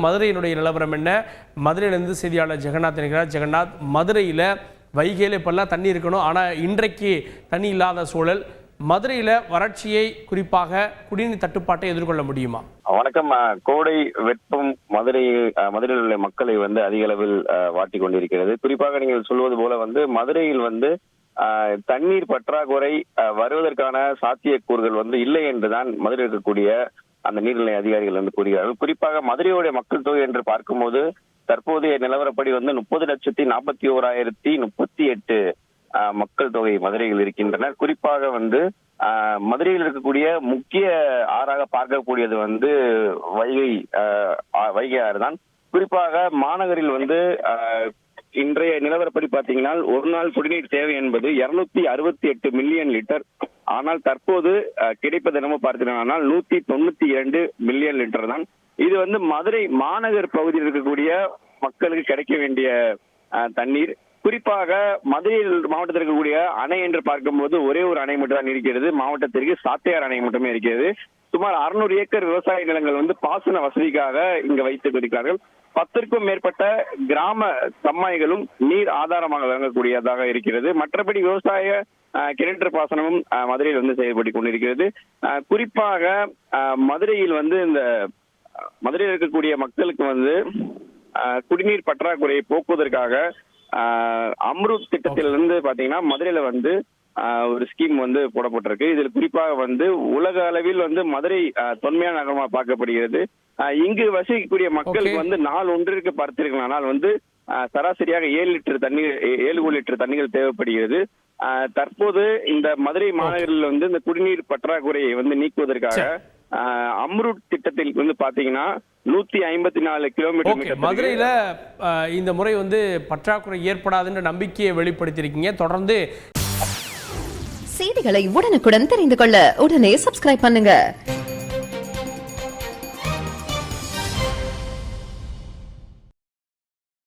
மதுரையினுடைய நிலவரம் என்ன? மதுரையிலிருந்து செய்தியாளர் ஜெகநாத் இருக்கிறார். ஜெகநாத், மதுரையில் வைகையில் இப்பெல்லாம் தண்ணி இருக்கணும், ஆனால் இன்றைக்கு தண்ணி இல்லாத சூழல். மதுரையில் வறட்சியை, குறிப்பாக குடிநீர் தட்டுப்பாட்டை எதிர்கொள்ள முடியுமா? வணக்கம். கோடை வெப்பம் மதுரையில் உள்ள மக்களை அதிக அளவில் வாட்டி கொண்டிருக்கிறது. குறிப்பாக நீங்கள் சொல்வது போல மதுரையில் தண்ணீர் பற்றாக்குறை வருவதற்கான சாத்தியக்கூறுகள் இல்லை என்றுதான் மதுரை இருக்கக்கூடிய அந்த நீர்நிலை அதிகாரிகள் கூறுகிறார்கள். குறிப்பாக மதுரையுடைய மக்கள் தொகை என்று பார்க்கும்போது தற்போதைய நிலவரப்படி 30,41,038 மக்கள் தொகை மதுரையில் இருக்கின்றனர். குறிப்பாக மதுரையில் இருக்கக்கூடிய முக்கிய ஆறாக பார்க்கக்கூடியது வைகை ஆறு தான். குறிப்பாக மாநகரில் இன்றைய நிலவரப்படி பார்த்தீங்கன்னா ஒரு நாள் குடிநீர் தேவை என்பது 268 மில்லியன் லிட்டர். ஆனால் தற்போது கிடைப்பது என்னமோ பார்த்தீங்கன்னா 192 மில்லியன் லிட்டர் தான். இது மதுரை மாநகர் பகுதியில் இருக்கக்கூடிய மக்களுக்கு கிடைக்க வேண்டிய தண்ணீர். குறிப்பாக மதுரை மாவட்டத்தில் இருக்கக்கூடிய அணை என்று பார்க்கும்போது ஒரே ஒரு அணை மட்டும் தான் இருக்கிறது. மாவட்டத்திற்கு சாத்தையார் அணை மட்டுமே இருக்கிறது. சுமார் 600 ஏக்கர் விவசாய நிலங்கள் பாசன வசதிக்காக இங்கு வைத்துக் இருக்கிறார்கள். 10க்கும் மேற்பட்ட கிராம கம்மாய்களும் நீர் ஆதாரமாக வழங்கக்கூடியதாக இருக்கிறது. மற்றபடி விவசாய கிணற்று பாசனமும் மதுரையில் செயல்பட்டு கொண்டிருக்கிறது. குறிப்பாக மதுரையில் இந்த மதுரையில் இருக்கக்கூடிய மக்களுக்கு குடிநீர் பற்றாக்குறையை போக்குவதற்காக அம்ருத் திட்டத்திலிருந்து பாத்தீங்கன்னா மதுரையில ஒரு ஸ்கீம் போடப்பட்டிருக்கு. இதில் குறிப்பாக உலக அளவில் மதுரை தொன்மையான நகரமா பார்க்கப்படுகிறது. இங்கு வசிக்கக்கூடிய மக்களுக்கு நாள் ஒன்றிற்கு பார்த்திருக்கலாம். ஆனால் சராசரியாக 7 கோடி லிட்டர் தண்ணீர் தேவைப்படுகிறது. தற்போது இந்த மதுரை மாநகரில் இந்த குடிநீர் பற்றாக்குறையை நீக்குவதற்காக அம்ருத் திட்டத்தில் பாத்தீங்கன்னா 154 கிலோமீட்டர் மதுரையில இந்த முறை பற்றாக்குறை ஏற்படாதுன்ற நம்பிக்கையை வெளிப்படுத்தியிருக்கீங்க. தொடர்ந்து செய்திகளை உடனுக்குடன் தெரிந்து கொள்ள உடனே சப்ஸ்கிரைப் பண்ணுங்க.